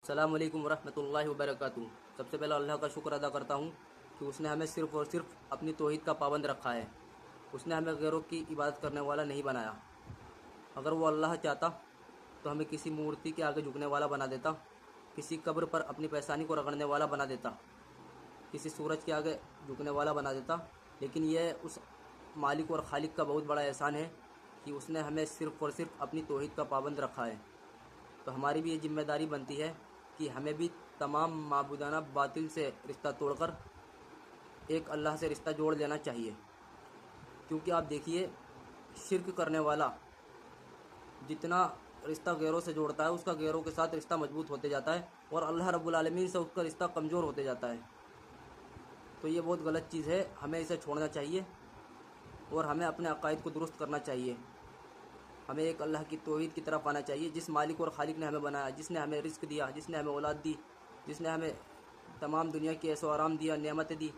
السلام علیکم ورحمۃ اللہ وبرکاتہ۔ سب سے پہلے اللہ کا شکر ادا کرتا ہوں کہ اس نے ہمیں صرف اور صرف اپنی توحید کا پابند رکھا ہے۔ اس نے ہمیں غیروں کی عبادت کرنے والا نہیں بنایا۔ اگر وہ اللہ چاہتا تو ہمیں کسی مورتی کے آگے جھکنے والا بنا دیتا، کسی قبر پر اپنی پیشانی کو رگڑنے والا بنا دیتا، کسی سورج کے آگے جھکنے والا بنا دیتا، لیکن یہ اس مالک اور خالق کا بہت بڑا احسان ہے کہ اس نے ہمیں صرف اور صرف اپنی توحید کا پابند رکھا ہے۔ تو ہماری بھی یہ ذمہ داری بنتی ہے کہ ہمیں بھی تمام معبودانہ باطل سے رشتہ توڑ کر ایک اللہ سے رشتہ جوڑ لینا چاہیے، کیونکہ آپ دیکھیے شرک کرنے والا جتنا رشتہ غیروں سے جوڑتا ہے اس کا غیروں کے ساتھ رشتہ مضبوط ہوتے جاتا ہے، اور اللہ رب العالمین سے اس کا رشتہ کمزور ہوتے جاتا ہے۔ تو یہ بہت غلط چیز ہے، ہمیں اسے چھوڑنا چاہیے اور ہمیں اپنے عقائد کو درست کرنا چاہیے۔ ہمیں ایک اللہ کی توحید کی طرف آنا چاہیے، جس مالک اور خالق نے ہمیں بنایا، جس نے ہمیں رزق دیا، جس نے ہمیں اولاد دی، جس نے ہمیں تمام دنیا کی عیش و آرام دیا، نعمتیں دی،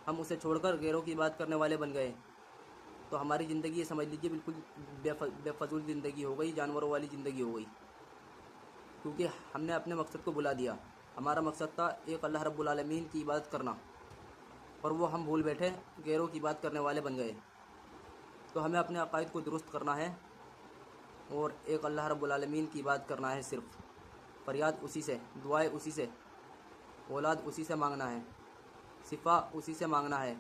ہم اسے چھوڑ کر غیروں کی بات کرنے والے بن گئے۔ تو ہماری زندگی یہ سمجھ لیجیے بالکل بے فضول زندگی ہو گئی، جانوروں والی زندگی ہو گئی، کیونکہ ہم نے اپنے مقصد کو بھلا دیا۔ ہمارا مقصد تھا ایک اللہ رب العالمین کی عبادت کرنا، اور وہ ہم بھول بیٹھے، غیروں کی بات کرنے والے بن گئے۔ تو ہمیں اپنے عقائد کو درست کرنا ہے اور ایک اللہ رب العالمین کی بات کرنا ہے، صرف فریاد اسی سے، دعائیں اسی سے، اولاد اسی سے مانگنا ہے، شفا اسی سے مانگنا ہے،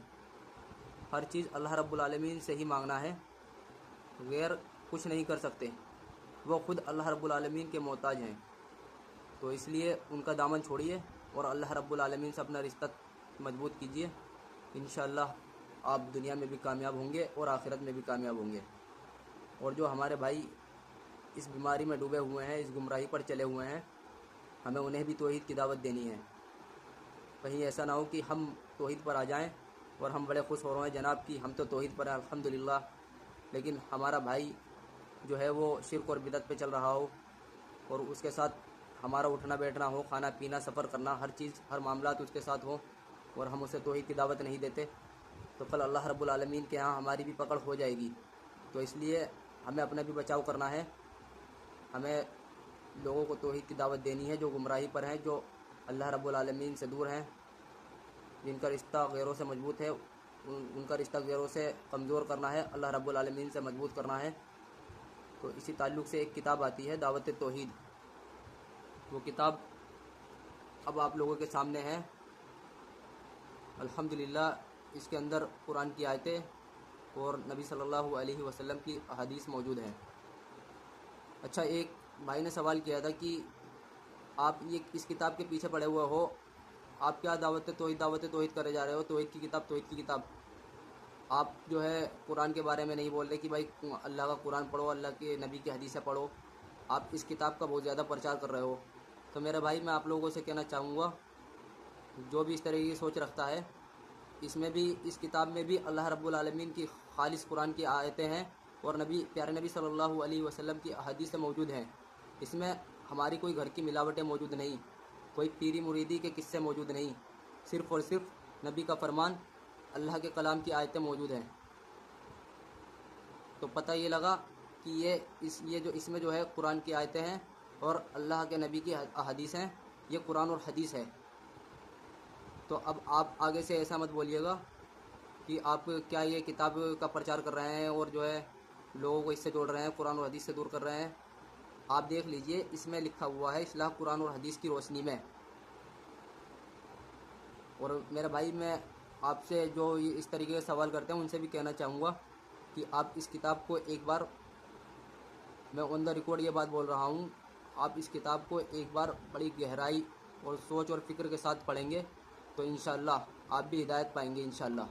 ہر چیز اللہ رب العالمین سے ہی مانگنا ہے۔ غیر کچھ نہیں کر سکتے، وہ خود اللہ رب العالمین کے محتاج ہیں۔ تو اس لیے ان کا دامن چھوڑیے اور اللہ رب العالمین سے اپنا رشتہ مضبوط کیجیے۔ انشاءاللہ آپ دنیا میں بھی کامیاب ہوں گے اور آخرت میں بھی کامیاب ہوں گے۔ اور جو ہمارے بھائی اس بیماری میں ڈوبے ہوئے ہیں، اس گمراہی پر چلے ہوئے ہیں، ہمیں انہیں بھی توحید کی دعوت دینی ہے۔ کہیں ایسا نہ ہو کہ ہم توحید پر آ جائیں اور ہم بڑے خوش ہو رہے ہیں جناب کہ ہم تو توحید پر ہیں الحمدللہ، لیکن ہمارا بھائی جو ہے وہ شرک اور بدعت پہ چل رہا ہو، اور اس کے ساتھ ہمارا اٹھنا بیٹھنا ہو، کھانا پینا، سفر کرنا، ہر چیز، ہر معاملات اس کے ساتھ ہو، اور ہم اسے توحید کی دعوت نہیں دیتے، تو کل اللہ رب العالمین کے ہاں ہماری بھی پکڑ ہو جائے گی۔ تو اس لیے ہمیں اپنا بھی بچاؤ کرنا ہے، ہمیں لوگوں کو توحید کی دعوت دینی ہے جو گمراہی پر ہیں، جو اللہ رب العالمین سے دور ہیں، جن کا رشتہ غیروں سے مضبوط ہے، ان کا رشتہ غیروں سے کمزور کرنا ہے، اللہ رب العالمین سے مضبوط کرنا ہے۔ تو اسی تعلق سے ایک کتاب آتی ہے دعوت توحید، وہ کتاب اب آپ لوگوں کے سامنے ہے۔ الحمدللہ اس کے اندر قرآن کی آیتیں اور نبی صلی اللہ علیہ وسلم کی احادیث موجود ہیں۔ اچھا، ایک بھائی نے سوال کیا تھا کہ آپ یہ اس کتاب کے پیچھے پڑے ہوئے ہو، آپ کیا دعوت توحید کرے جا رہے ہو، توحید کی کتاب۔ آپ جو ہے قرآن کے بارے میں نہیں بول رہے کہ بھائی اللہ کا قرآن پڑھو، اللہ کے نبی کی حدیثیں پڑھو، آپ اس کتاب کا بہت زیادہ پرچار کر رہے ہو۔ تو میرے بھائی میں آپ لوگوں سے کہنا چاہوں گا، جو بھی اس طرح کی سوچ رکھتا ہے، اس کتاب میں بھی اللہ رب العالمین کی خالص قرآن کی آیتیں ہیں اور پیارے نبی صلی اللہ علیہ وسلم کی احادیث موجود ہیں۔ اس میں ہماری کوئی گھر کی ملاوٹیں موجود نہیں، کوئی پیری مریدی کے قصے موجود نہیں، صرف اور صرف نبی کا فرمان، اللہ کے کلام کی آیتیں موجود ہیں۔ تو پتہ یہ لگا کہ اس میں جو ہے قرآن کی آیتیں ہیں اور اللہ کے نبی کی احادیث ہیں، یہ قرآن اور حدیث ہے۔ تو اب آپ آگے سے ایسا مت بولیے گا کہ آپ کیا یہ کتاب کا پرچار کر رہے ہیں اور جو ہے لوگوں کو اس سے جوڑ رہے ہیں، قرآن اور حدیث سے دور کر رہے ہیں۔ آپ دیکھ لیجئے، اس میں لکھا ہوا ہے اصلاح قرآن اور حدیث کی روشنی میں۔ اور میرے بھائی میں آپ سے جو اس طریقے کے سوال کرتے ہیں ان سے بھی کہنا چاہوں گا کہ آپ اس کتاب کو ایک بار، میں آن دا ریکارڈ یہ بات بول رہا ہوں، آپ اس کتاب کو ایک بار بڑی گہرائی اور سوچ اور فکر کے ساتھ پڑھیں گے تو انشاءاللہ آپ بھی ہدایت پائیں گے، انشاءاللہ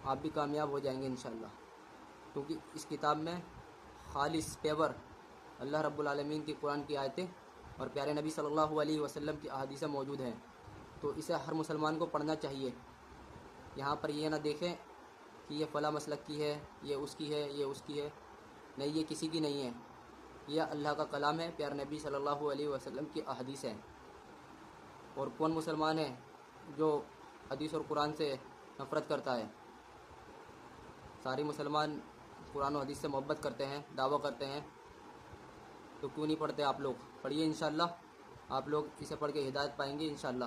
آپ بھی کامیاب ہو جائیں گے انشاءاللہ، کیونکہ اس کتاب میں خالص پیور اللہ رب العالمین کی قرآن کی آیتیں اور پیارے نبی صلی اللہ علیہ وسلم کی احادیث موجود ہیں۔ تو اسے ہر مسلمان کو پڑھنا چاہیے۔ یہاں پر یہ نہ دیکھیں کہ یہ فلاں مسلک کی ہے، یہ اس کی ہے، یہ اس کی ہے، نہیں، یہ کسی کی نہیں ہے، یہ اللہ کا کلام ہے، پیارے نبی صلی اللہ علیہ وسلم کی احادیث ہیں۔ اور کون مسلمان ہے جو حدیث اور قرآن سے نفرت کرتا ہے؟ سارے مسلمان قرآن و حدیث سے محبت کرتے ہیں، دعویٰ کرتے ہیں، تو کیوں نہیں پڑھتے آپ لوگ؟ پڑھیے انشاءاللہ، آپ لوگ اسے پڑھ کے ہدایت پائیں گے انشاءاللہ۔